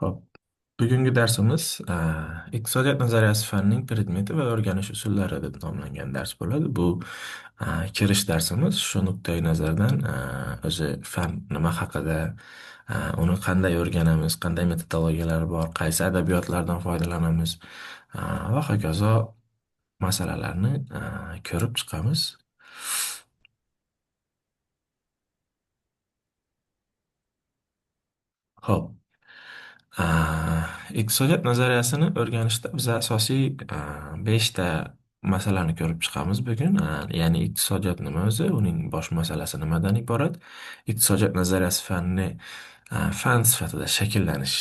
Hop. Bugungi darsimiz iqtisodiyot nazariyasi fanining predmeti va o'rganish usullari deb nomlangan dars bo'ladi. Bu kirish darsimiz. Shu nuqtai nazardan o'zi fan nima haqida, uni qanday o'rganamiz, qanday metodologiyalar bor, qaysi adabiyotlardan foydalanamiz va hokazo masalalarni ko'rib chiqamiz. Ho'p. Iqtisodiyot nazariyasini o'rganishda biz asosiy beshta masalani ko'rib chiqamiz bugun. Ya'ni iqtisodiyot nima o'zi, uning bosh masalasi nimadan iborat, iqtisodiyot nazariyasi fanni fan sifatida shakllanish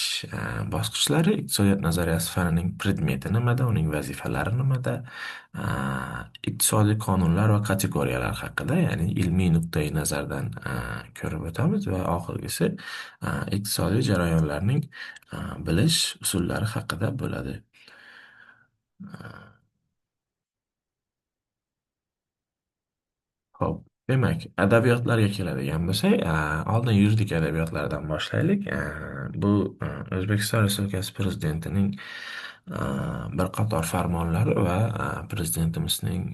bosqichlari, iqtisodiyot nazariyasi fanining predmeti nimada, uning vazifalari nimada, iqtisodiy qonunlar va kategoriyalar haqida, ya'ni ilmiy nuqtai nazardan ko'rib o'tamiz va oxirgisi iqtisodiy jarayonlarning bilish usullari haqida bo'ladi. Ho'p, demak, adabiyotlarga keladigan bo'lsak, oldin yuridik adabiyotlardan boshlaylik. Bu O'zbekiston Respublikasi Prezidentining bir qator farmonlari va Prezidentimizning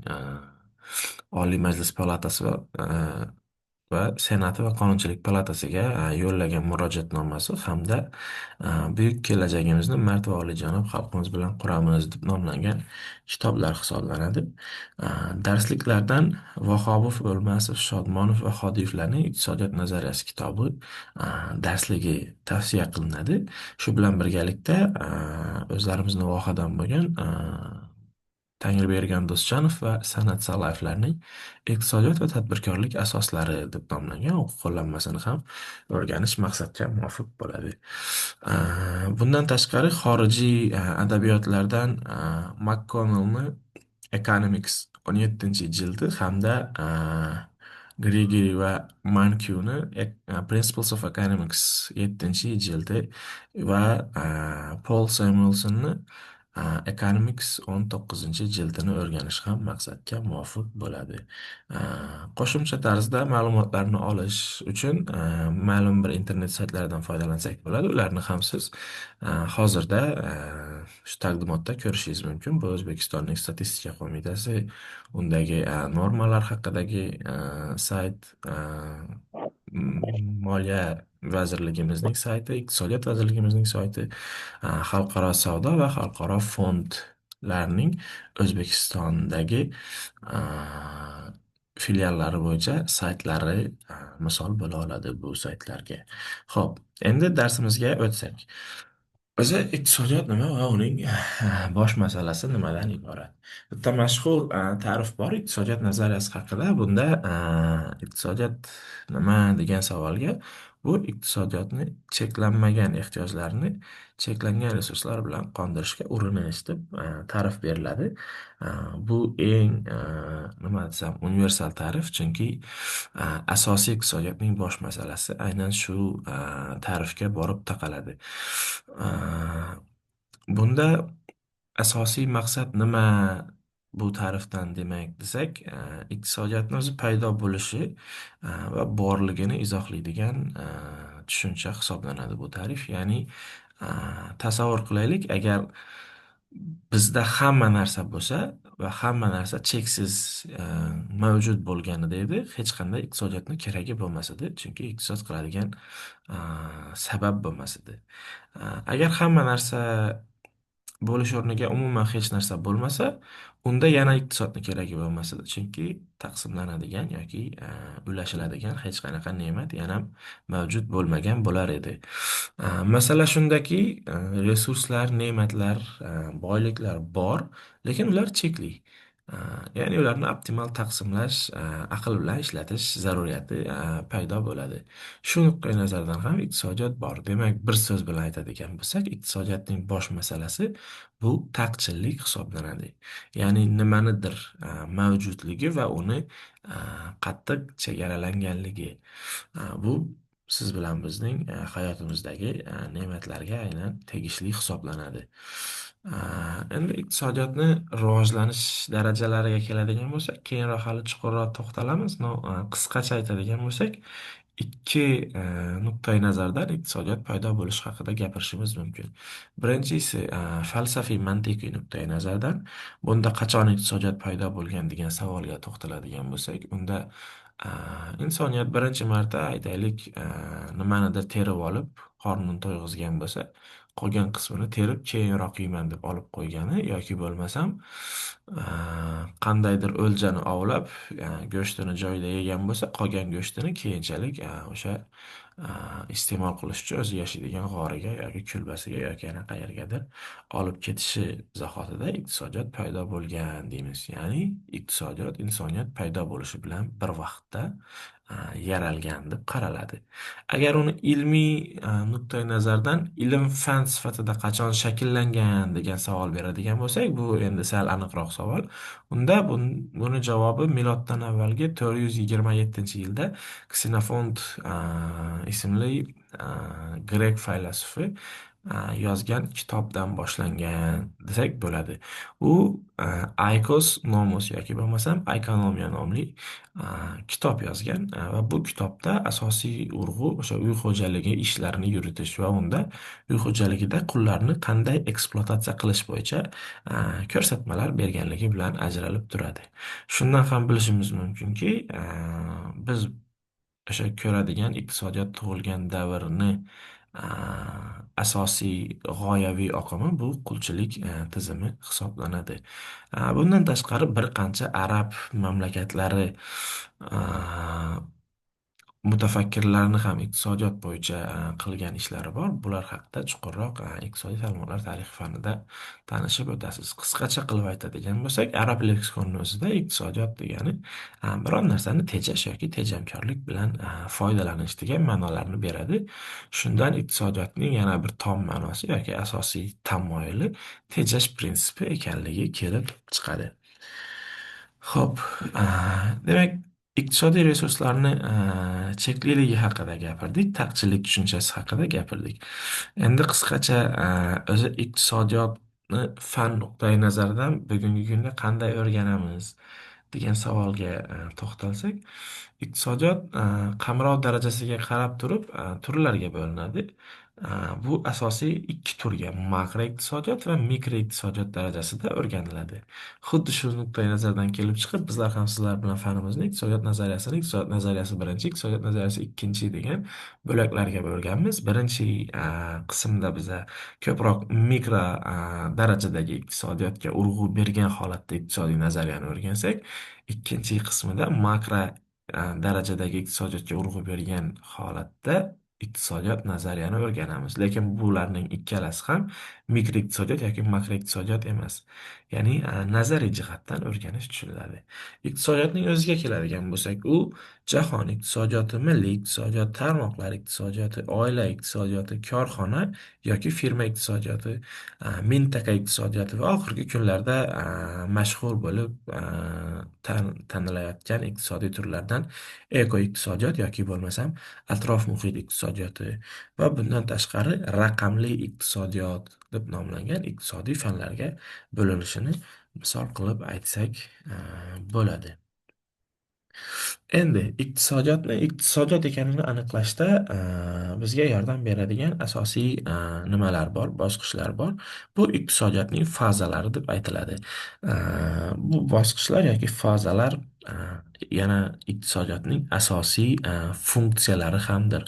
Oliy Majlis Palatasi va Senati va Qonunchilik palatasiga yo'llagan murojaatnomasi hamda Buyuk kelajagimizni mard va olijanob xalqimiz bilan quramiz deb nomlangan kitoblar hisoblanadi. Darsliklardan Vahobov, O'lmasov, Shodmonov va Xodiyevlarning iqtisodiyot nazariyasi kitobi darsligi tavsiya qilinadi. Shu bilan birgalikda o'zlarimizni vohadan bo'lgan Tangribergan Do'stjanov va San'at Salayevlarning iqtisodiyot va tadbirkorlik asoslari deb nomlangan o'quv qo'llanmasini ham o'rganish maqsadga muvofiq bo'ladi. Bundan tashqari xorijiy adabiyotlardan McConnellni Economics 17 jildi hamda Gregory va Mankyu'ni Principles of Economics 7 jildi va Paul Samuelson'ni Economics 19 jildini o'rganish ham maqsadga muvofiq bo'ladi. Qo'shimcha tarzda ma'lumotlarni olish uchun ma'lum bir internet saytlaridan foydalansak bo'ladi. Ularni ham siz hozirda shu taqdimotda ko'rishingiz mumkin. Bu O'zbekistonning Statistika qo'mitasi undagi normalar haqidagi sayt, Moliya vazirligimizning sayti, Iqtisodiyot vazirligimizning sayti, xalqaro savdo va xalqaro fondlarning O'zbekistondagi filiallari bo'yicha saytlari misol bo'la oladi bu saytlarga. Xo'p, endi darsimizga o'tsak. O'zi iqtisodiyot nima va uning bosh masalasi nimadan iborat? Bitta mashhur ta'rif bor iqtisodiyot nazariyasi haqida. Bunda iqtisodiyot nima degan savolga bu iqtisodiyotni cheklanmagan ehtiyojlarni cheklangan resurslar bilan qondirishga urinish deb ta'rif beriladi. Bu eng nima desam universal ta'rif, chunki asosiy iqtisodiyotning bosh masalasi aynan shu ta'rifga borib taqaladi. Bunda asosiy maqsad nima bu ta'rifdan demak desak, iqtisodiyotni o'zi paydo bo'lishi va borligini izohlaydigan tushuncha hisoblanadi bu ta'rif. Ya'ni tasavvur qilaylik, agar bizda hamma narsa bo'lsa va hamma narsa cheksiz mavjud bo'lganida edi, hech qanday iqtisodiyotni keragi bo'lmas edi, chunki iqtisod qiladigan sabab bo'lmas edi. Agar hamma narsa bo'lish o'rniga umuman hech narsa bo'lmasa, unda yana iqtisodni keragi bo'lmas edi, chunki taqsimlanadigan yoki ulashiladigan hech qanaqa ne'mat yana mavjud bo'lmagan bo'lar edi. Masala shundaki, resurslar, ne'matlar, boyliklar bor, lekin ular chekli. Ya'ni ularni optimal taqsimlash, aql bilan ishlatish zaruriyati paydo bo'ladi. Shu nuqtai nazardan ham iqtisodiyot bor. Demak, bir so'z bilan aytadigan bo'lsak, iqtisodiyotning bosh masalasi bu taqchillik hisoblanadi. Ya'ni nimanidir mavjudligi va uni qattiq chegaralanganligi. Bu siz bilan bizning hayotimizdagi ne'matlarga aynan tegishli hisoblanadi. Endi iqtisodiyotni rivojlanish darajalariga keladigan bo'lsak, keyinroq hali chuqurroq to'xtalamiz. No, qisqacha aytadigan bo'lsak, ikki nuqtai nazardan iqtisodiyot paydo bo'lishi haqida gapirishimiz mumkin. Birinchisi falsafiy mantiqiy nuqtai nazardan, bunda qachon iqtisodiyot paydo bo'lgan degan savolga to'xtaladigan bo'lsak, unda insoniyat birinchi marta aytaylik nimanidir terib olib qornini to'yg'izgan bo'lsa, qolgan qismini terib keyinroq yeyman deb olib qo'ygani yoki bo'lmasam qandaydir o'ljani ovlab go'shtini joyida yegan bo'lsa, qolgan go'shtini keyinchalik o'sha iste'mol qilish uchun o'zi yashaydigan g'origa yoki kulbasiga yoki yana qayergadir olib ketishi zahotida iqtisodiyot paydo bo'lgan deymiz. Ya'ni iqtisodiyot insoniyat paydo bo'lishi bilan bir vaqtda yaralgan deb qaraladi. Agar uni ilmiy nuqtai nazardan ilm fan sifatida qachon shakllangan degan savol beradigan bo'lsak, bu endi sal aniqroq savol. Unda buni javobi miloddan avvalgi 427-yilda Ksenofont ismli grek faylasufi yozgan kitobdan boshlangan desak bo'ladi. U Aykos Nomos yoki bo'lmasam Ekonomiya nomli kitob yozgan va bu kitobda asosiy urg'u o'sha uy xo'jaligi ishlarini yuritish va unda uy xo'jaligida qullarni qanday ekspluatatsiya qilish bo'yicha ko'rsatmalar berganligi bilan ajralib turadi. Shundan ham bilishimiz mumkinki, biz o'sha ko'radigan iqtisodiyot tug'ilgan davrni asosiy g'oyaviy oqimi bu qulchilik tizimi hisoblanadi. Bundan tashqari bir qancha arab mamlakatlari mutafakkirlarni ham iqtisodiyot bo'yicha qilgan ishlari bor. Bular haqida chuqurroq iqtisodiy ta'limotlar tarixi fanida tanishib o'tasiz. Qisqacha qilib aytadigan bo'lsak, arab leksikoni o'zida iqtisodiyot degani biron narsani tejash yoki tejamkorlik bilan foydalanish degan ma'nolarni beradi. Shundan iqtisodiyotning yana bir tom ma'nosi yoki asosiy tamoyili tejash prinsipi ekanligi kelib chiqadi. Xo'p, demak, iqtisodiy resurslarni chekliligi haqida gapirdik, taqchillik tushunchasi haqida gapirdik. Endi qisqacha o'zi iqtisodiyotni fan nuqtai nazaridan bugungi kunda qanday o'rganamiz degan savolga to'xtalsak, iqtisodiyot qamrov darajasiga qarab turib turlarga bo'linadi. Bu asosiy ikki turga makroiqtisodiyot va mikroiqtisodiyot darajasida o'rganiladi. Xuddi shu nuqtai nazardan kelib chiqib, bizlar ham sizlar bilan fanimizni iqtisodiyot nazariyasi birinchi, iqtisodiyot nazariyasi ikkinchi degan bo'laklarga bo'lganmiz. Birinchi qismda biza ko'proq mikro darajadagi iqtisodiyotga urg'u bergan holatda iqtisodiy nazariyani o'rgansak, ikkinchi qismida makro darajadagi iqtisodiyotga urg'u bergan holatda iqtisodiyot nazariyani o'rganamiz. Lekin bularning ikkalasi ham mikroiqtisodiyot yoki makroiqtisodiyot emas. Ya'ni nazariy jihatdan o'rganish tushuniladi. Iqtisodiyotning o'ziga keladigan bo'lsak, u jahon iqtisodiyoti, milliy iqtisodiyot, tarmoqlar iqtisodiyoti, oila iqtisodiyoti, korxona yoki firma iqtisodiyoti, mintaqa iqtisodiyoti va oxirgi kunlarda mashhur bo'lib tanilayotgan iqtisodiy turlardan ekoiqtisodiyot yoki bo'lmasam atrof muhit iqtisodiyoti va bundan tashqari raqamli iqtisodiyot deb nomlangan iqtisodiy fanlarga bo'linishini misol qilib aytsak bo'ladi. Endi iqtisodiyotni iqtisodiyot ekanini aniqlashda bizga yordam beradigan asosiy nimalar bor, bosqichlar bor. Bu iqtisodiyotning fazalari deb aytiladi. Bu bosqichlar yoki fazalar yana iqtisodiyotning asosiy funksiyalari hamdir.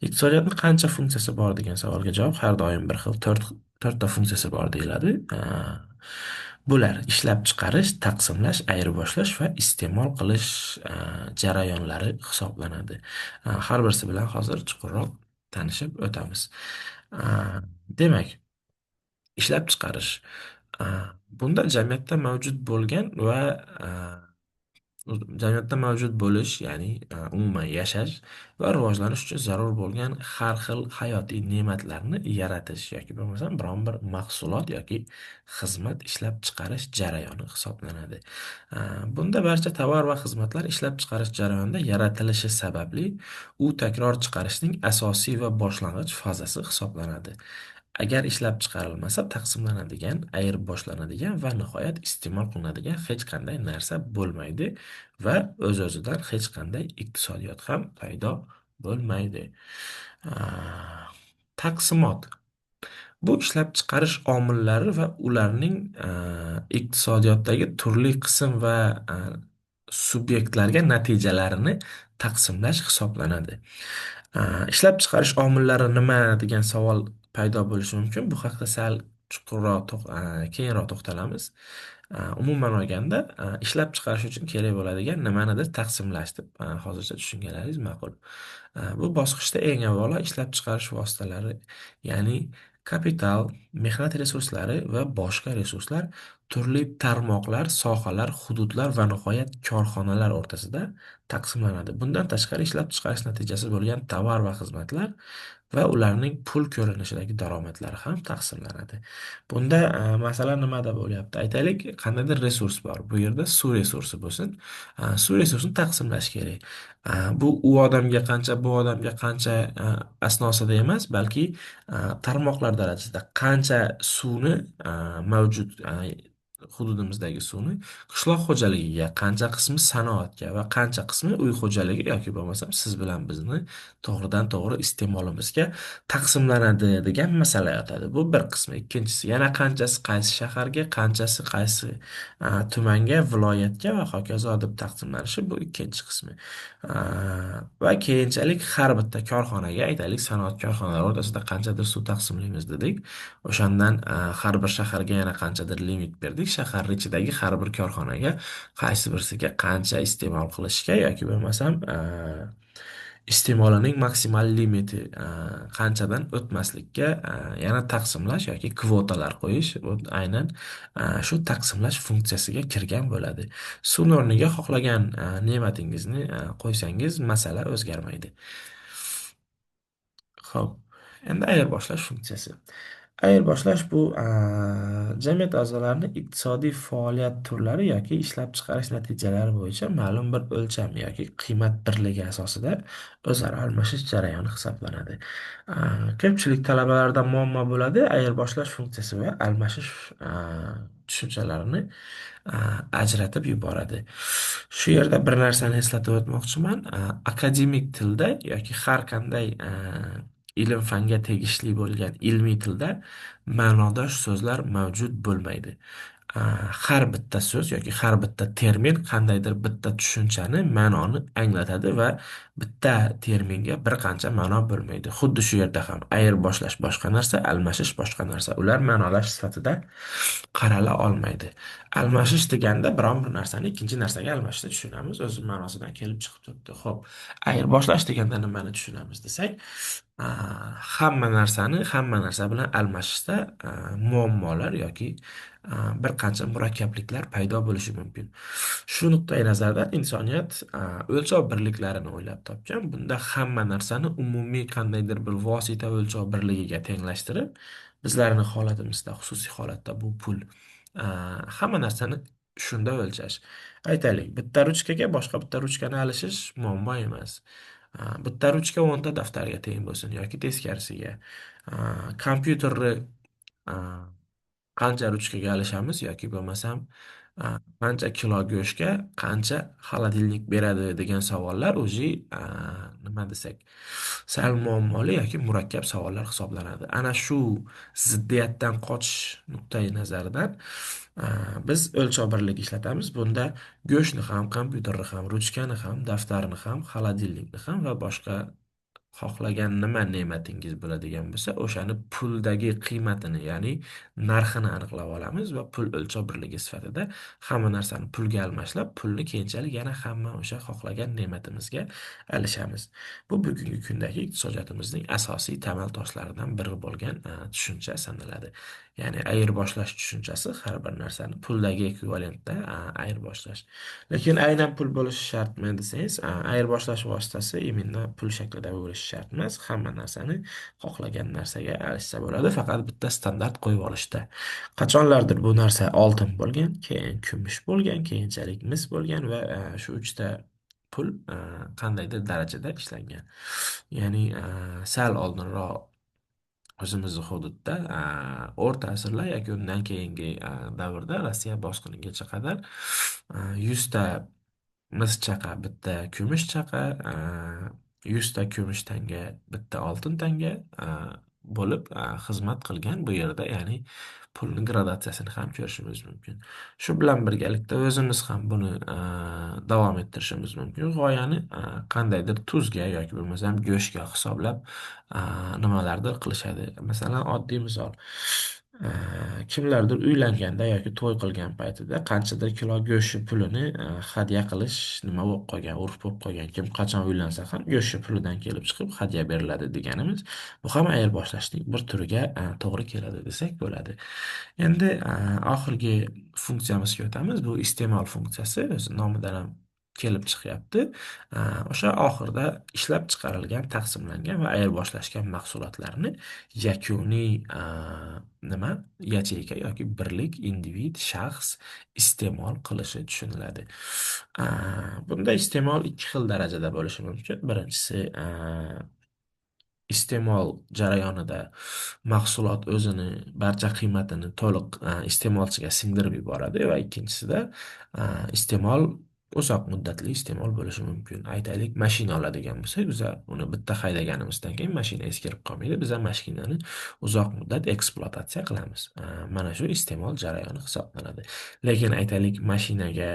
Iqtisodiyotning qancha funksiyasi bor degan savolga javob har doim bir xil to'rtta funksiyasi bor deyiladi. Bular ishlab chiqarish, taqsimlash, ayirboshlash va iste'mol qilish jarayonlari hisoblanadi. Har birisi bilan hozir chuqurroq tanishib o'tamiz. Demak, ishlab chiqarish. Bunda jamiyatda mavjud bo'lgan va jamiyatda mavjud bo'lish, ya'ni umuman yashash va rivojlanish uchun zarur bo'lgan har xil hayotiy ne'matlarni yaratish yoki bo'lmasam biron bir mahsulot yoki xizmat ishlab chiqarish jarayoni hisoblanadi. Bunda barcha tovar va xizmatlar ishlab chiqarish jarayonida yaratilishi sababli u takror chiqarishning asosiy va boshlang'ich fazasi hisoblanadi. Agar ishlab chiqarilmasa, taqsimlanadigan, ayirib boshlanadigan va nihoyat iste'mol qilinadigan hech qanday narsa bo'lmaydi va o'z-o'zidan hech qanday iqtisodiyot ham paydo Bo'lmaydi. Ah, Taqsimot. Bu ishlab chiqarish omillari va ularning iqtisodiyotdagi turli qism va subyektlarga natijalarini taqsimlash hisoblanadi. Ishlab chiqarish omillari nima degan savol paydo bo'lishi mumkin. Bu haqda sal chuqurroq keyinroq to'xtalamiz. Umuman olganda, ishlab chiqarish uchun kerak bo'ladigan nimanidir taqsimlash deb hozircha tushunganlaringiz ma'qul. Bu bosqichda eng avvalo ishlab chiqarish vositalari, ya'ni kapital, mehnat resurslari va boshqa resurslar turli tarmoqlar, sohalar, hududlar va nihoyat korxonalar o'rtasida taqsimlanadi. Bundan tashqari ishlab chiqarish natijasi bo'lgan tovar va xizmatlar va ularning pul ko'rinishidagi daromadlari ham taqsimlanadi. Bunda masala nimada bo'lyapti? Aytaylik, qandaydir resurs bor. Bu yerda suv resursi bo'lsin. Suv resursini taqsimlash kerak. Bu u odamga qancha, bu odamga qancha asnosida emas, balki tarmoqlar darajasida qancha suvni mavjud hududimizdagi suvni qishloq xo'jaligiga, qancha qismi sanoatga va qancha qismi uy xo'jaligi yoki bo'lmasam siz bilan bizni to'g'ridan to'g'ri iste'molimizga taqsimlanadi degan masala yotadi. Bu bir qismi. Ikkinchisi, yana qanchasi qaysi shaharga, qanchasi qaysi tumanga, viloyatga va hokazo deb taqsimlanishi bu ikkinchi qismi. Va keyinchalik har bitta korxonaga, aytaylik, sanoat korxonalari o'rtasida qanchadir suv taqsimlaymiz dedik. O'shandan har bir shaharga yana qanchadir limit berdik. Shahar ichidagi har bir korxonaga qaysi birisiga qancha iste'mol qilishga yoki bo'lmasam iste'molining maksimal limiti qanchadan o'tmaslikka yana taqsimlash yoki kvotalar qo'yish, bu aynan shu taqsimlash funksiyasiga kirgan bo'ladi. Suv o'rniga xohlagan ne'matingizni qo'ysangiz masala o'zgarmaydi. Xo'p, endi ayirboshlash funksiyasi. Ayirboshlash bu jamiyat a'zolarining iqtisodiy faoliyat turlari yoki ishlab chiqarish natijalari bo'yicha ma'lum bir o'lcham yoki qiymat birligi asosida o'zaro almashish jarayoni hisoblanadi. Ko'pchilik talabalarda muammo bo'ladi. Ayirboshlash funksiyasi va almashish tushunchalarini ajratib yuboradi. Shu yerda bir narsani eslatib o'tmoqchiman. Akademik tilda yoki har qanday ilm fanga tegishli bo'lgan ilmiy tilda ma'nodosh so'zlar mavjud bo'lmaydi. Har bitta so'z yoki har bitta termin qandaydir bitta tushunchani, ma'noni anglatadi va bitta terminga bir qancha ma'no bo'lmaydi. Xuddi shu yerda ham ayirboshlash boshqa narsa, almashish boshqa narsa. Ular ma'nolash sifatida qarala olmaydi. Almashish deganda biron bir narsani ikkinchi narsaga almashishni tushunamiz. O'z ma'nosidan kelib chiqib turibdi. Xo'p, ayirboshlash deganda nimani tushunamiz desak, hamma narsa bilan almashishda muammolar yoki bir qancha murakkabliklar paydo bo'lishi mumkin. Shu nuqtai nazardan insoniyat o'lchov birliklarini o'ylab topgan. Bunda hamma narsani umumiy qandaydir bir vosita o'lchov birligiga tenglashtirib, bizlarning holatimizda, xususiy holatda bu pul. Hamma narsani shunda o'lchash. Aytaylik, bitta ruchkaga boshqa bitta ruchkani alishish muammo emas. Bitta ruchka 10 ta daftarga teng bo'lsin yoki teskarisiga. Kompyuterni qancha ruchkaga alishamiz yoki bo'lmasam qancha kilo go'shtga qancha xolodilnik beradi degan savollar o'zi nima desak, sal muammoli yoki murakkab savollar hisoblanadi. Ana shu ziddiyatdan qochish nuqtai nazaridan biz o'lchov birligi ishlatamiz. Bunda go'shtni ham, kompyuterni ham, ruchkani ham, daftarni ham, xolodilnikni ham va boshqa xohlagan nima ne'matingiz bo'ladigan bo'lsa, o'shani puldagi qiymatini, ya'ni narxini aniqlab olamiz va pul o'lchov birligi sifatida hamma narsani pulga almashlab, pulni keyinchalik yana hamma o'sha xohlagan ne'matimizga alishamiz. Bu bugungi kundagi iqtisodiyotimizning asosiy tamal toshlaridan biri bo'lgan tushuncha sanaladi. Ya'ni ayirboshlash tushunchasi har bir narsani puldagi ekvivalentda ayirboshlash. Lekin aynan pul bo'lishi shartmi desangiz, ayirboshlash vositasi именно pul shaklida bo'lishi shart emas. Hamma narsani xohlagan narsaga alishsa bo'ladi, faqat bitta standart qo'yib olishda. Qachonlardir bu narsa oltin bo'lgan, keyin kumush bo'lgan, keyinchalik mis bo'lgan va shu uchta pul qandaydir darajada ishlangan. Ya'ni sal oldinroq o'zimizni hududda o'rta asrlar yoki undan keyingi davrda Rossiya bosqinigacha qadar 100 ta mis chaqa, bitta kumush chaqa, 100 ta kumush tanga, bitta oltin tanga bo'lib xizmat qilgan bu yerda, ya'ni pulni gradatsiyasini ham ko'rishimiz mumkin. Shu bilan birgalikda o'zimiz ham buni davom ettirishimiz mumkin. G'oyani qandaydir tuzga yoki bo'lmasam go'shtga hisoblab nimalardir qilishadi. Masalan, oddiy misol. Kimlardir uylanganda yoki to'y qilgan paytida qanchadir kilo go'sht pulini hadya qilish nima bo'lib qolgan, urf bo'lib qolgan. Kim qachon uylansa ham go'sht pulidan kelib chiqib hadya beriladi deganimiz. Bu ham ayirboshlashning bir turiga to'g'ri keladi desak bo'ladi. Endi oxirgi funksiyamizga o'tamiz. Bu iste'mol funksiyasi, o'zi nomidan ham kelib chiqyapti. O'sha oxirida ishlab chiqarilgan, taqsimlangan va ayirboshlashgan mahsulotlarni yakuniy nima yacheyka yoki birlik, individ, shaxs iste'mol qilishi tushuniladi. Bunda iste'mol ikki xil darajada bo'lishi mumkin. Birinchisi, iste'mol jarayonida mahsulot o'zini barcha qiymatini to'liq iste'molchiga singdirib yuboradi va ikkinchisida iste'mol uzoq muddatli iste'mol bo'lishi mumkin. Aytaylik, mashina oladigan bo'lsak, biz uni bitta haydaganimizdan keyin mashina eskirib qolmaydi. Biz mashinani uzoq muddat ekspluatatsiya qilamiz. Mana shu iste'mol jarayoni hisoblanadi. Lekin aytaylik, mashinaga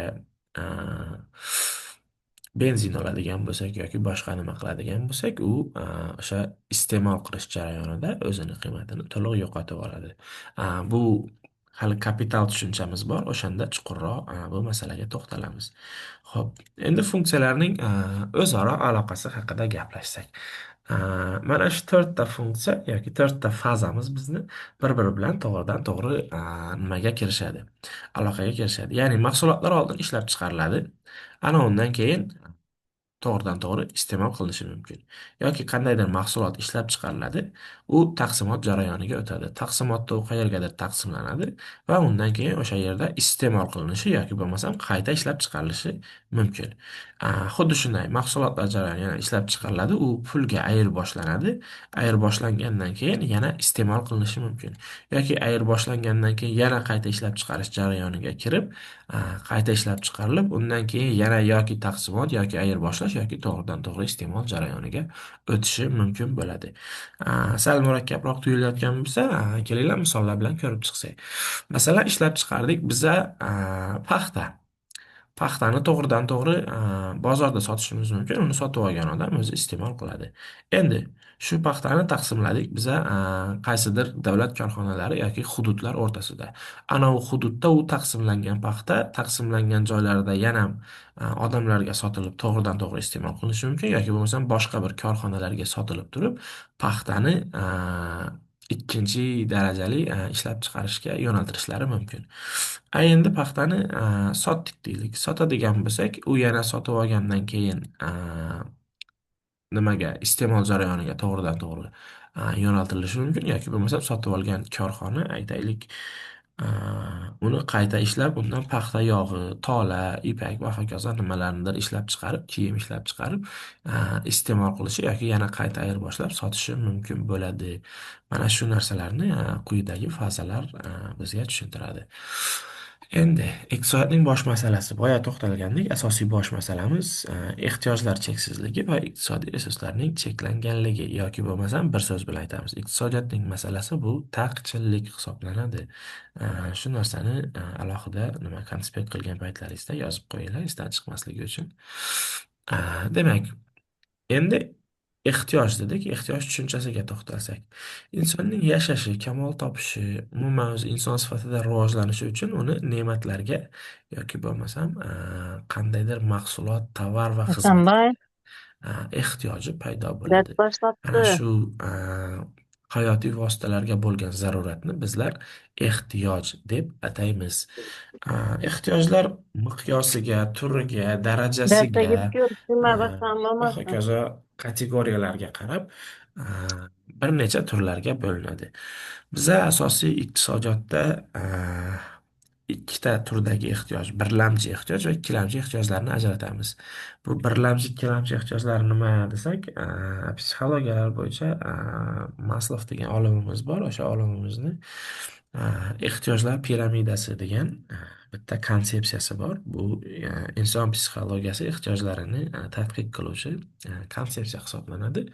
benzin oladigan bo'lsak yoki boshqa nima qiladigan bo'lsak, u o'sha iste'mol qilish jarayonida o'zini qiymatini to'liq yo'qotib oladi. Bu hali kapital tushunchamiz bor, o'shanda chuqurroq bu masalaga to'xtalamiz. Xo'p, endi funksiyalarning o'zaro aloqasi haqida gaplashsak. Mana shu to'rtta funksiya yoki to'rtta fazamiz bizni bir-biri bilan to'g'ridan to'g'ri nimaga kirishadi, aloqaga kirishadi. Ya'ni mahsulotlar oldin ishlab chiqariladi, ana undan keyin to'g'ridan to'g'ri iste'mol qilinishi mumkin. Yoki qandaydir mahsulot ishlab chiqariladi, u taqsimot jarayoniga o'tadi. Taqsimotda u qayergadir taqsimlanadi va undan keyin o'sha yerda iste'mol qilinishi yoki bo'lmasam qayta ishlab chiqarilishi mumkin. Xuddi shunday mahsulotlar jarayoni yana ishlab chiqariladi, u pulga ayirboslanadi. Ayirboshlagandan keyin yana iste'mol qilinishi mumkin. Yoki ayirboshlagandan keyin yana qayta ishlab chiqarish jarayoniga kirib, qayta ishlab chiqarilib, undan keyin yana yoki taqsimot yoki ayirboshlash yoki to'g'ridan to'g'ri iste'mol jarayoniga o'tishi mumkin bo'ladi. Sal murakkabroq tuyulayotgan bo'lsa, kelinglar misollar bilan ko'rib chiqsak. Masalan, ishlab chiqardik biza paxta. Paxtani to'g'ridan to'g'ri bozorda sotishimiz mumkin. Uni sotib olgan odam o'zi iste'mol qiladi. Endi shu paxtani taqsimladik biza qaysidir davlat korxonalari yoki hududlar o'rtasida. Ana u hududda u taqsimlangan paxta taqsimlangan joylarda yana odamlarga sotilib to'g'ridan to'g'ri iste'mol qilinishi mumkin yoki bo'lmasam boshqa bir korxonalarga sotilib turib paxtani ikkinchi darajali ishlab chiqarishga yo'naltirishlari mumkin. Endi paxtani sotdik deylik. Sotadigan bo'lsak, u yana sotib olgandan keyin nimaga iste'mol jarayoniga to'g'ridan to'g'ri yo'naltirilishi mumkin yoki bo'lmasam sotib olgan korxona aytaylik uni qayta ishlab undan paxta yog'i, tola, ipak va hokazo nimalarnidir ishlab chiqarib, kiyim ishlab chiqarib iste'mol qilishi yoki yana qayta ayirboshlab sotishi mumkin bo'ladi. Mana shu narsalarni quyidagi fazalar bizga tushuntiradi. Endi iqtisodning bosh masalasi, boya to'xtalgandek, asosiy bosh masalamiz ehtiyojlar cheksizligi va iqtisodiy resurslarning cheklanganligi yoki bo'lmasam bir so'z bilan aytamiz, iqtisodiyotning masalasi bu taqchillik hisoblanadi. Shu narsani alohida nima konspekt qilgan paytlaringizda yozib qo'yinglar, esdan chiqmasligi uchun. Demak, endi ehtiyoj dedik, ehtiyoj tushunchasiga to'xtalsak. Insonning yashashi, kamol topishi, umuman o'zi inson sifatida rivojlanishi uchun uni ne'matlarga yoki bo'lmasam qandaydir mahsulot, tovar va xizmat Hasanboy, ehtiyoji paydo dard bo'ladi. Ana boshlabdi. shu hayotiy vositalarga bo'lgan zaruratni bizlar ehtiyoj deb ataymiz. Ehtiyojlar miqyosiga, turiga, darajasiga Dartaga ko'rishma basam va bo'lmasa. hokazo kategoriyalarga qarab bir necha turlarga bo'linadi. Biza asosiy iqtisodiyotda ikkita turdagi ehtiyoj, birlamchi ehtiyoj va ikkilamchi ehtiyojlarni ajratamiz. Bu birlamchi, ikkilamchi ehtiyojlar nima desak, psixologiyalar bo'yicha Maslov degan olimimiz bor. O'sha olimimizni ehtiyojlar piramidasi degan bitta konsepsiyasi bor. Bu inson psixologiyasi ehtiyojlarini tadqiq qiluvchi konsepsiya hisoblanadi.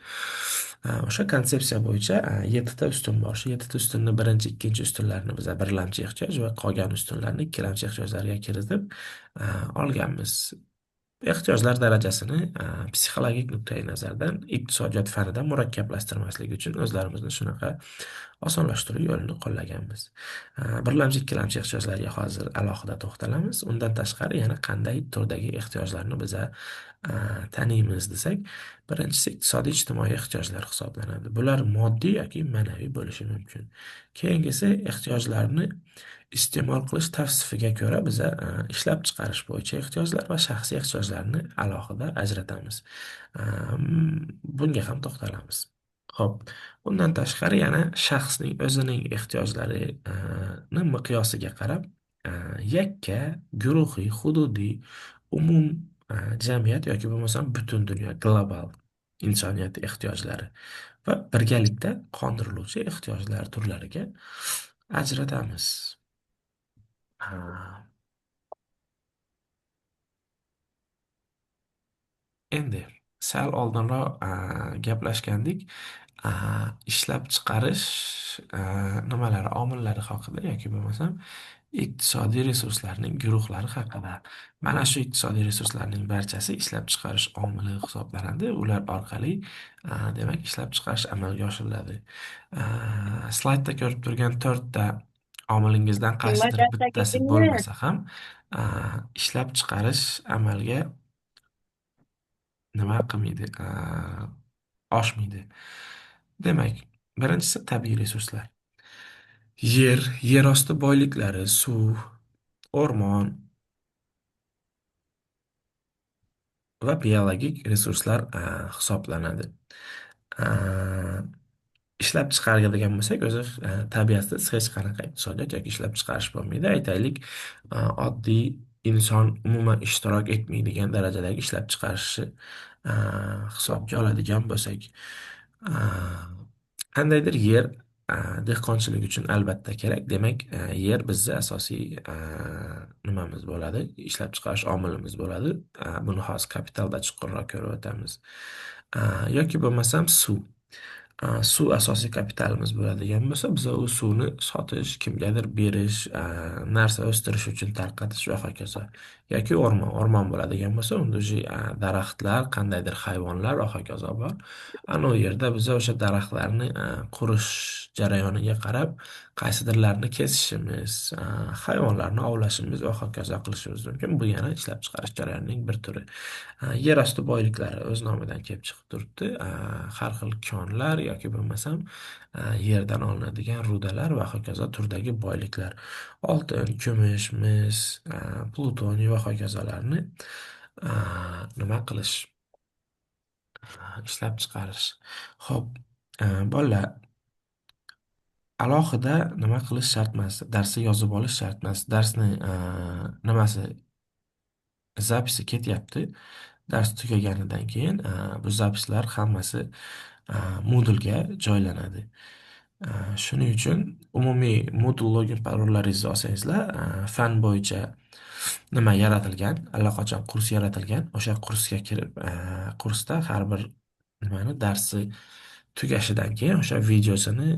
O'sha konsepsiya bo'yicha yettita ustun bor. Shu yettita ustunni birinchi, ikkinchi ustunlarni biz birlamchi ehtiyoj va qolgan ustunlarni ikkilamchi ehtiyojlarga kiritib olganmiz. Ehtiyojlar darajasini psixologik nuqtai nazardan iqtisodiyot fanida murakkablashtirmaslik uchun o'zlarimizni shunaqa osonlashtiruv yo'lini qo'llaganmiz. Birlamchi, ikkilamchi ehtiyojlarga hozir alohida to'xtalamiz. Undan tashqari yana qanday turdagi ehtiyojlarni biza taniymiz desak, birinchisi iqtisodiy ijtimoiy ehtiyojlar hisoblanadi. Bular moddiy yoki ma'naviy bo'lishi mumkin. Keyingisi ehtiyojlarni iste'mol qilish tavsifiga ko'ra biza ishlab chiqarish bo'yicha ehtiyojlar va shaxsiy ehtiyojlarni alohida ajratamiz. Bunga ham to'xtalamiz. Xo'p, undan tashqari yana shaxsning o'zining ehtiyojlarini miqyosiga qarab yakka, guruhiy, hududiy, umum jamiyat yoki bo'lmasam butun dunyo, global insoniyat ehtiyojlari va birgalikda qondiriluvchi ehtiyojlar turlariga ajratamiz. Ha, endi sal oldinroq gaplashgandik. Ishlab chiqarish nimalari, omillari haqida yoki bo'lmasam iqtisodiy resurslarning guruhlari haqida. Mana shu iqtisodiy resurslarning barchasi ishlab chiqarish omili hisoblanadi. Ular orqali demak ishlab chiqarish amalga oshiriladi. Slaydda ko'rib turgan to'rtta omilingizdan qaysidir bittasi bo'lmasa ham ishlab chiqarish amalga nima qilmaydi, oshmaydi. Demak, birinchisi tabiiy resurslar. Yer osti boyliklari, suv, o'rmon va biologik resurslar hisoblanadi. A, Ishlab chiqaradigan bo'lsak, o'zi tabiatda hech qanaqa iqtisodiyot yoki ishlab chiqarish bo'lmaydi. Aytaylik, oddiy inson umuman ishtirok etmaydigan darajadagi ishlab chiqarishni hisobga oladigan bo'lsak, a, qandaydir yer dehqonchilik uchun albatta kerak. Demak, yer bizni asosiy nimamiz bo'ladi, ishlab chiqarish omilimiz bo'ladi. Buni hozir kapitalda chuqurroq ko'rib o'tamiz. Yoki bo'lmasam suv. Suv asosiy kapitalimiz bo'ladigan bo'lsa, biz u suvni sotish, kimgadir berish, narsa o'stirish uchun tarqatish va hokazo. Yoki o'rmon bo'ladigan bo'lsa, unda уже daraxtlar, qandaydir hayvonlar va hokazo bor. Ana u yerda biz o'sha daraxtlarni qurish jarayoniga qarab, qaysidirlarini kesishimiz, hayvonlarni ovlashimiz va hokazo qilishimiz mumkin. Bu yana ishlab chiqarish jarayonining bir turi. Yer osti boyliklari o'z nomidan kelib chiqib turibdi. Har xil konlar yoki bo'lmasam yerdan olinadigan rudalar va hokazo turdagi boyliklar. Oltin, kumush, mis, plutoniy va hokazolarni nima qilish, ishlab chiqarish. Xo'p, bolalar, alohida nima qilish shart emas, darsni yozib olish shart emas. Darsni nimasi zapisi ketyapti. Dars tugaganidan keyin bu zapislar hammasi Moodle'ga joylanadi. Shuning uchun umumiy Moodle login parollaringizni olsangizlar, fan bo'yicha nima yaratilgan, allaqachon kurs yaratilgan. O'sha kursga kirib, kursda har bir nimani darsi tugashidan keyin o'sha videosini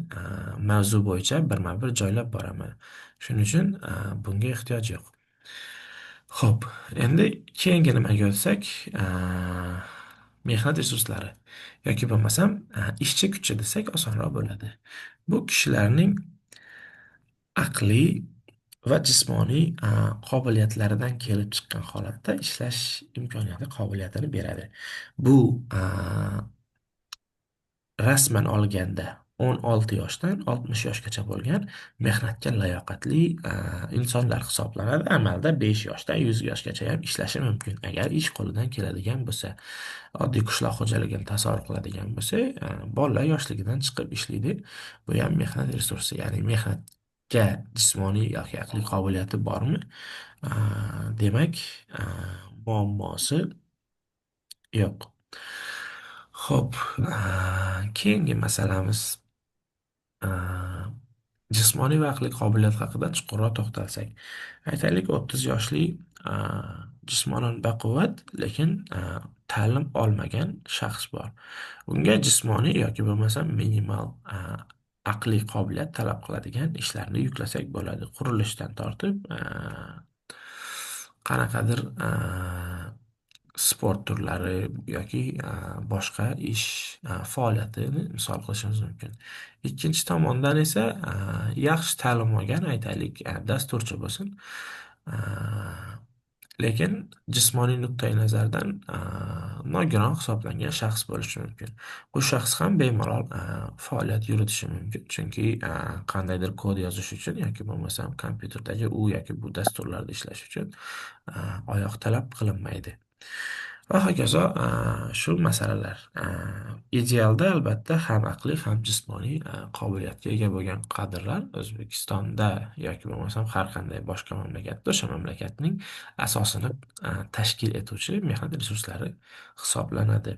mavzu bo'yicha birma-bir joylab boraman. Shuning uchun bunga ehtiyoj yo'q. Xo'p, endi keyingi nimaga o'tsak, mehnat resurslari yoki bo'lmasam ishchi kuchi desak osonroq bo'ladi. Bu kishilarning aqliy va jismoniy qobiliyatlaridan kelib chiqqan holatda ishlash imkoniyati, qobiliyatini beradi. Bu rasman olganda 16 yoshdan 60 yoshgacha bo'lgan mehnatga layoqatli insonlar hisoblanadi. Amalda 5 yoshdan 100 yoshgacha ham ishlashi mumkin. Agar ish qo'lidan keladigan bo'lsa, oddiy qishloq xo'jaligini tasavvur qiladigan bo'lsak, bolalar yoshligidan chiqib ishlaydi. Bu ham mehnat resursi, ya'ni mehnatga jismoniy yoki aqliy qobiliyati bormi? Demak, muammosi yo'q. Xo'p, keyingi masalamiz Jismoniy va aqliy qobiliyat haqida chuqurroq to'xtalsak, aytaylik 30 yoshli a, jismonan baquvvat, lekin ta'lim olmagan shaxs bor. Unga jismoniy yoki bo'lmasa minimal aqliy qobiliyat talab qiladigan ishlarni yuklasak bo'ladi. Qurilishdan tortib qanaqadir sport turlari yoki boshqa ish faoliyatini misol qilishimiz mumkin. Ikkinchi tomondan esa yaxshi ta'lim olgan, aytaylik, dasturchi bo'lsin. A, Lekin jismoniy nuqtai nazardan nogiron hisoblangan shaxs bo'lishi mumkin. Bu shaxs ham bemalol faoliyat yuritishi mumkin. Chunki qandaydir kod yozish uchun yoki bo'lmasam kompyuterdagi u yoki bu dasturlarda ishlash uchun oyoq talab qilinmaydi. Va hokazo, shu masalalar. Idealda albatta ham aqliy, ham jismoniy qobiliyatga ega bo'lgan kadrlar O'zbekistonda yoki bo'lmasam har qanday boshqa mamlakatda o'sha mamlakatning asosini tashkil etuvchi mehnat resurslari hisoblanadi.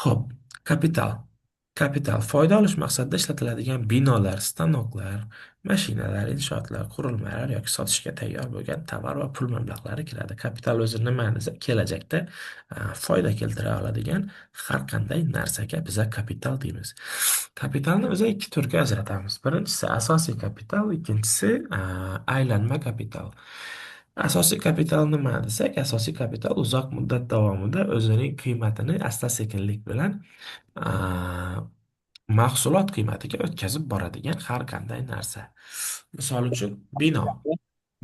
Xo'p, kapital. Kapital foyda olish maqsadida ishlatiladigan binolar, stanoklar, mashinalar, inshootlar, qurilmalar yoki sotishga tayyor bo'lgan tovar va pul mablag'lari kiradi. Kapital o'zi nima desa, kelajakda foyda keltira oladigan har qanday narsaga biza kapital deymiz. Kapitalni biz ikki turga ajratamiz. Birinchisi asosiy kapital, ikkinchisi aylanma kapital. Asosiy kapital nima desak, asosiy kapital uzoq muddat davomida o'zining qiymatini asta-sekinlik bilan a, mahsulot qiymatiga o'tkazib boradigan har qanday narsa. Misol uchun bino.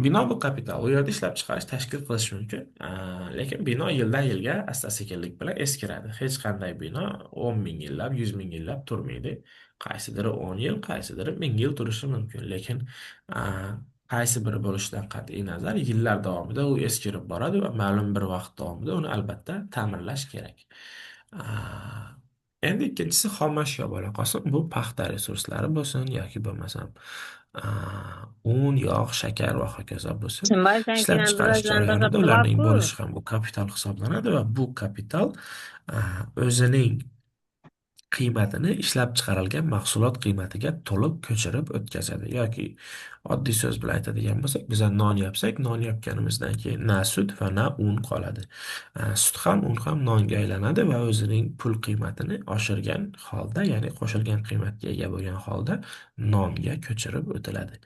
Bino bu kapital. U yerda ishlab chiqarish, tashkil qilish mumkin. Lekin bino yildan yilga asta-sekinlik bilan eskiradi. Hech qanday bino 10 ming yillab, 100 ming yillab turmaydi. Qaysidiri 10 yil, qaysidiri 1000 yil turishi mumkin. Lekin a, qaysi biri bo'lishidan qat'iy nazar, yillar davomida u eskirib boradi va ma'lum bir vaqt davomida uni albatta ta'mirlash kerak. A, Endi ikkinchisi xomashyo bo'la qolsin. Bu paxta resurslari bo'lsin yoki bo'lmasam un, yog', shakar va hokazo bo'lsin. Ishlab Chinbaysankidan chiqarish rivojlantirish jarayonida ularning qilyapti-ku. bo'lishi ham bu kapital hisoblanadi va bu kapital o'zining qiymatini ishlab chiqarilgan mahsulot qiymatiga to'liq ko'chirib o'tkazadi. Yoki oddiy so'z bilan aytadigan bo'lsak, biz non yopsak, non yopganimizdan keyin na sut va na un qoladi. Sut ham, un ham nonga aylanadi va o'zining pul qiymatini oshirgan holda, ya'ni qo'shilgan qiymatga ega bo'lgan holda nonga ko'chirib o'tiladi.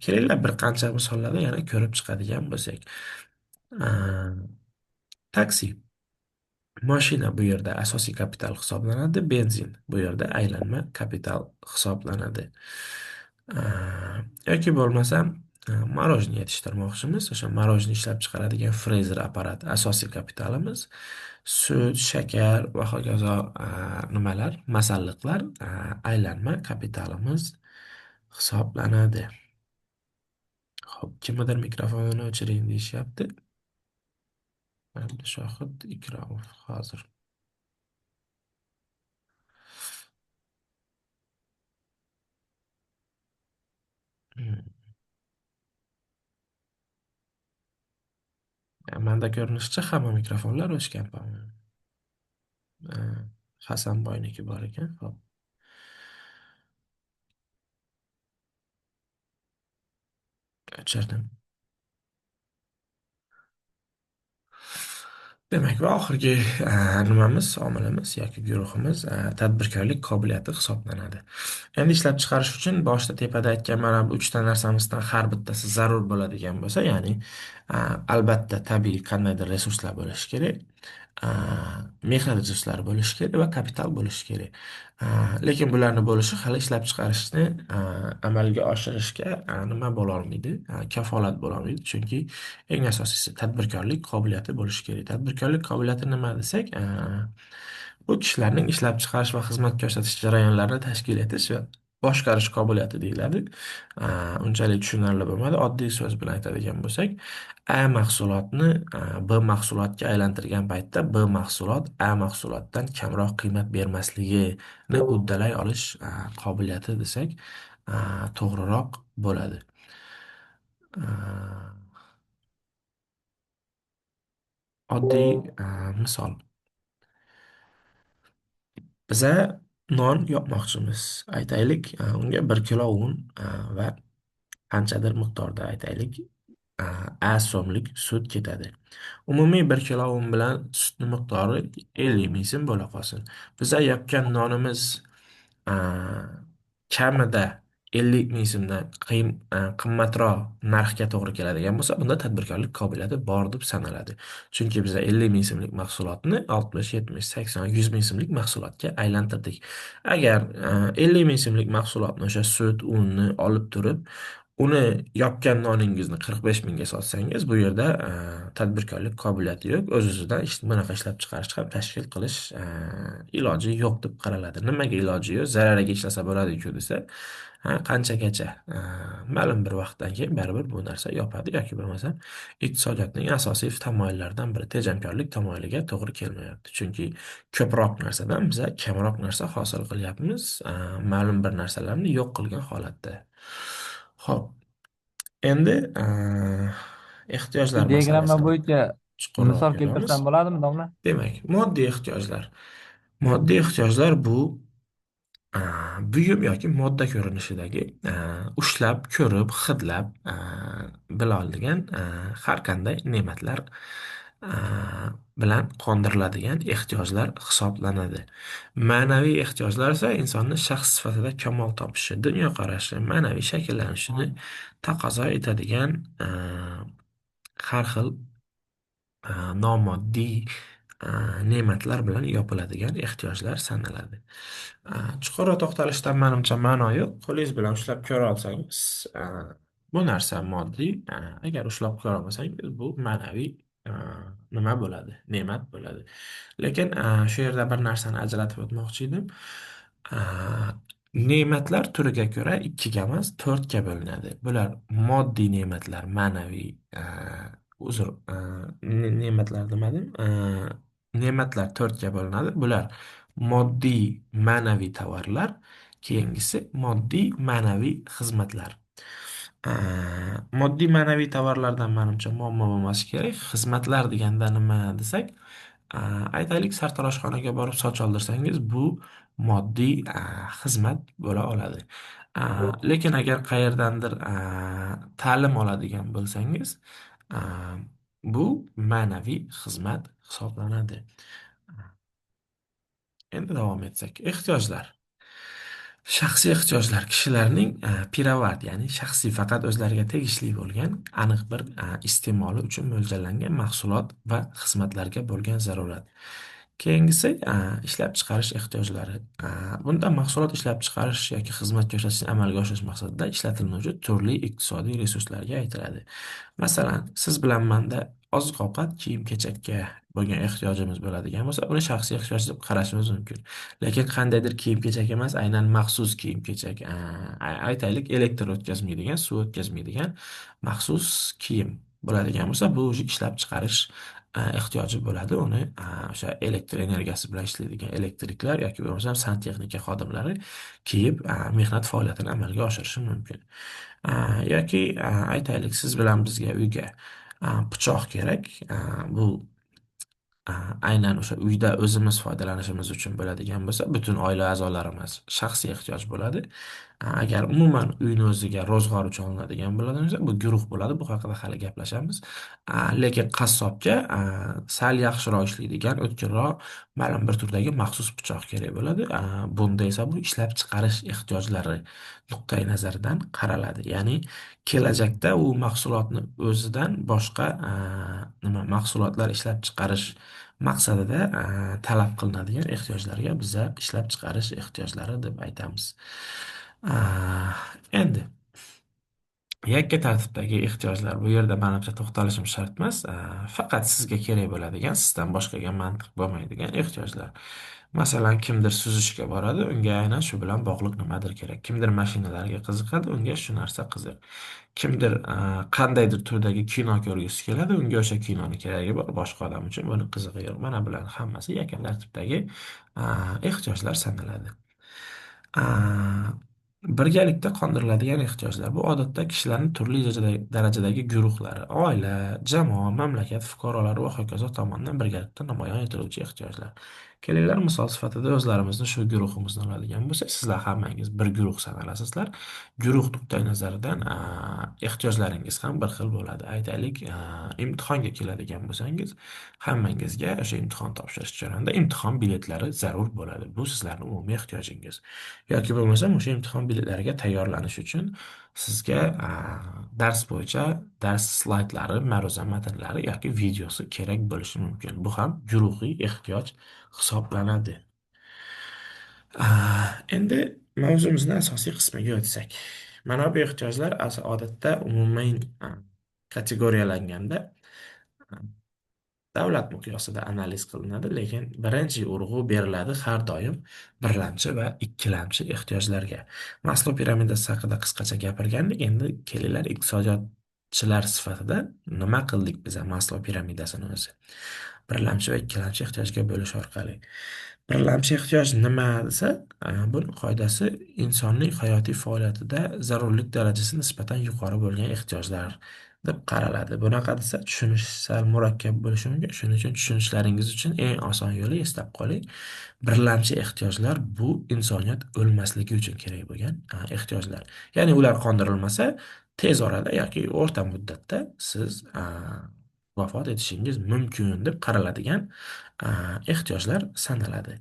Kelinglar bir qancha misollarda yana ko'rib chiqadigan bo'lsak. Taksi. Mashina bu yerda asosiy kapital hisoblanadi, benzin bu yerda aylanma kapital hisoblanadi. Yoki bo'lmasam, morojniy yetishtirmoqchimiz. O'sha morojniy ishlab chiqaradigan frezer apparat asosiy kapitalimiz. Sut, shakar va hokazo nimalar, masalliqlar aylanma kapitalimiz hisoblanadi. Xo'p, kimnidir mikrofonini o'chiring deyishyapti. Shohid Ikromov hozir. Hmm. Manda ko'rinishicha hamma mikrofonlar o'chgan, по-моему. Hasanboyniki bor ekan. Hop, o'chirdim. Demak, va oxirgi nimamiz, omilimiz yoki guruhimiz tadbirkorlik qobiliyati hisoblanadi. Endi ishlab chiqarish uchun boshida tepada aytgan mana bu uchta narsamizdan har bittasi zarur bo'ladigan bo'lsa, ya'ni albatta tabiiy qandaydir resurslar bo'lishi kerak, mehnat resurslari bo'lishi kerak va kapital bo'lishi kerak. Lekin bularni bo'lishi hali ishlab chiqarishni amalga oshirishga nima bo'lolmaydi, kafolat bo'lolmaydi. Chunki eng asosiysi tadbirkorlik qobiliyati bo'lishi kerak. Tadbirkorlik qobiliyati nima desak, bu kishilarning ishlab chiqarish va xizmat ko'rsatish jarayonlarini tashkil etish va boshqarish qobiliyati deyiladi. Unchalik tushunarli bo'lmadi. Oddiy so'z bilan aytadigan bo'lsak, A mahsulotni B mahsulotga aylantirgan paytda B mahsulot A mahsulotdan kamroq qiymat bermasligini uddalay olish qobiliyati desak to'g'riroq bo'ladi. Oddiy misol. Biza non yopmoqchimiz. Aytaylik, unga 1 kilo un va qanchadir miqdorda aytaylik, so'mlik sut ketadi. Umumiy 1 kilo un bilan sutni miqdori 50 ming so'm bo'la qolsin. Biza yopgan nonimiz a, kamida 50 ming so'mdan qimmatroq narxga to'g'ri keladigan bo'lsa, bunda tadbirkorlik qobiliyati bor deb sanaladi. Chunki biz 50 ming so'mlik mahsulotni 60, 70, 80, 100 ming so'mlik mahsulotga aylantirdik. Agar 50 ming so'mlik mahsulotni o'sha sut, unni olib turib, uni yopgan noningizni 45 mingga sotsangiz, bu yerda tadbirkorlik qobiliyati yo'q. O'z-o'zidan bunaqa ishlab chiqarish ham tashkil qilish iloji yo'q deb qaraladi. Nimaga iloji yo'q? Zarariga ishlasa bo'ladi-ku desa, qanchagacha ma'lum bir vaqtdan keyin baribir bu narsa yopadi yoki bo'lmasam iqtisodiyotning asosiy tamoyillaridan biri tejamkorlik tamoyiliga to'g'ri kelmayapti. Chunki ko'proq narsadan biz kamroq narsa hosil qilyapmiz, ma'lum bir narsalarni yo'q qilgan holatda. Xo'p, endi ehtiyojlar Diagramma masalasiga bo'yicha chuqurroq misol kiramiz. keltirsam bo'ladimi, domla? Demak, moddiy ehtiyojlar. Moddiy ehtiyojlar bu buyum yoki modda ko'rinishidagi ushlab, ko'rib, hidlab bila oladigan har qanday ne'matlar bilan qondiriladigan ehtiyojlar hisoblanadi. Ma'naviy ehtiyojlar esa insonni shaxs sifatida kamol topishi, dunyoqarashi, ma'naviy shakllanishini taqozo etadigan har xil nomoddiy ne'matlar bilan yopiladigan ehtiyojlar sanaladi. Chuqurroq to'xtalishdan manimcha ma'no yo'q. Qo'lingiz bilan ushlab ko'ra olsangiz, bu narsa moddiy. Agar ushlab ko'ra olmasangiz, bu ma'naviy nima bo'ladi? Ne'mat bo'ladi. Lekin shu yerda bir narsani ajratib o'tmoqchi edim. A, Ne'matlar turiga ko'ra ikkiga emas, to'rtga bo'linadi. Bular moddiy ne'matlar, ma'naviy, uzr, ne'matlar demadim. Ne'matlar to'rtga bo'linadi. Bular moddiy, ma'naviy tovarlar, keyingisi moddiy, ma'naviy xizmatlar. Moddiy, ma'naviy tovarlardan manimcha muammo bo'lmasi kerak. Xizmatlar deganda nima desak, aytaylik, sartaroshxonaga borib soch oldirsangiz, bu moddiy xizmat bo'la oladi. Lekin agar qayerdandir ta'lim oladigan bo'lsangiz, a, bu ma'naviy xizmat hisoblanadi. Endi davom etsak, ehtiyojlar. Shaxsiy ehtiyojlar kishilarning pirovard, ya'ni shaxsiy, faqat o'zlariga tegishli bo'lgan aniq bir iste'moli uchun mo'ljallangan mahsulot va xizmatlarga bo'lgan zarurat. Keyingisi ishlab chiqarish ehtiyojlari. Bunda mahsulot ishlab chiqarish yoki xizmat ko'rsatishni amalga oshirish maqsadida ishlatiluvchi turli iqtisodiy resurslarga aytiladi. Masalan, siz bilan menda oziq-ovqat, kiyim-kechakka bo'lgan ehtiyojimiz bo'ladigan bo'lsa, uni shaxsiy ehtiyoj deb qarashimiz mumkin. Lekin qandaydir kiyim-kechak emas, aynan maxsus kiyim-kechak, aytaylik, elektr o'tkazmaydigan, suv o'tkazmaydigan maxsus kiyim bo'ladigan bo'lsa, bu o'zi ishlab chiqarish ehtiyoji bo'ladi. Uni o'sha elektr energiyasi bilan ishlaydigan elektriklar yoki bo'lmasam santexnika xodimlari kiyib mehnat faoliyatini amalga oshirishi mumkin. Yoki aytaylik, siz bilan bizga uyga pichoq kerak. Bu aynan o'sha uyda o'zimiz foydalanishimiz uchun bo'ladigan bo'lsa, butun oila a'zolarimiz shaxsiy ehtiyoj bo'ladi. Agar umuman uyni o'ziga ro'zg'or uchun olinadigan bo'ladigan bo'lsa, bu guruh bo'ladi. Bu haqida hali gaplashamiz. Lekin qassobga sal yaxshiroq ishlaydigan, o'tkirroq, ma'lum bir turdagi maxsus pichoq kerak bo'ladi. Bunda esa bu ishlab chiqarish ehtiyojlari nuqtai nazaridan qaraladi. Ya'ni kelajakda u mahsulotni o'zidan boshqa nima mahsulotlar ishlab chiqarish maqsadida talab qilinadigan ehtiyojlarga biza ishlab chiqarish ehtiyojlari deb aytamiz. Endi yakka tartibdagi ehtiyojlar, bu yerda manimcha to'xtalishim shart emas. Faqat sizga kerak bo'ladigan, sizdan boshqaga mantiq bo'lmaydigan ehtiyojlar. Masalan, kimdir suzishga boradi, unga aynan shu bilan bog'liq nimadir kerak. Kimdir mashinalarga qiziqadi, unga shu narsa qiziq. Kimdir qandaydir turdagi kino ko'rgisi keladi, unga o'sha kinoni keragi bor, boshqa odam uchun buni qizig'i yo'q. Mana bular hammasi yakka tartibdagi ehtiyojlar sanaladi. Birgalikda qondiriladigan ehtiyojlar. Bu odatda kishilarning turli darajadagi guruhlari, oila, jamoa, mamlakat fuqarolari va hokazo tomonidan birgalikda namoyon etiluvchi ehtiyojlar. Kelinglar misol sifatida o'zlarimizni shu guruhimizni oladigan bo'lsak, sizlar hammangiz bir guruh sanalasizlar. Guruh nuqtai nazaridan ehtiyojlaringiz ham bir xil bo'ladi. Aytaylik, imtihonga keladigan bo'lsangiz, hammangizga o'sha imtihon topshirish jarayonida imtihon biletlari zarur bo'ladi. Bu sizlarning umumiy ehtiyojingiz. Yoki bo'lmasam o'sha imtihon biletlariga tayyorlanish uchun sizga dars bo'yicha dars slaydlari, ma'ruza matnlari yoki videosi kerak bo'lishi mumkin. Bu ham guruhiy ehtiyoj hisoblanadi. Endi mavzumizni asosiy qismiga o'tsak. Mana bu ehtiyojlar odatda umumiy kategoriyalanganda davlat miqyosida analiz qilinadi, lekin birinchi urg'u beriladi har doim birlamchi va ikkilamchi ehtiyojlarga. Maslow piramidasi haqida qisqacha gapirgandik, endi kelinglar iqtisodiyotchilar sifatida nima qildik biz Maslow piramidasini o'zi. Birlamchi va ikkilamchi ehtiyojga bo'lish orqali. Birlamchi ehtiyoj nima desa, buni qoidasi insonning hayotiy faoliyatida zarurlik darajasi nisbatan yuqori bo'lgan ehtiyojlar deb qaraladi. Bunaqa desa tushunish sal murakkab bo'lishi mumkin. Shuning uchun tushunishlaringiz uchun eng oson yo'li eslab qoling. Birlamchi ehtiyojlar bu insoniyat o'lmasligi uchun kerak bo'lgan ehtiyojlar. Ya'ni ular qondirilmasa, tez orada yoki o'rta muddatda siz vafot etishingiz mumkin deb qaraladigan ehtiyojlar sanaladi.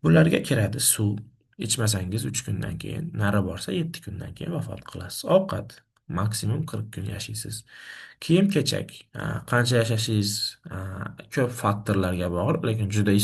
Bularga kiradi suv. Ichmasangiz 3 kundan keyin, nari borsa 7 kundan keyin vafot qilasiz. Ovqat maksimum 40 kun yashaysiz. Kiyim-kechak qancha yashashingiz ko'p faktorlarga bog'liq, lekin juda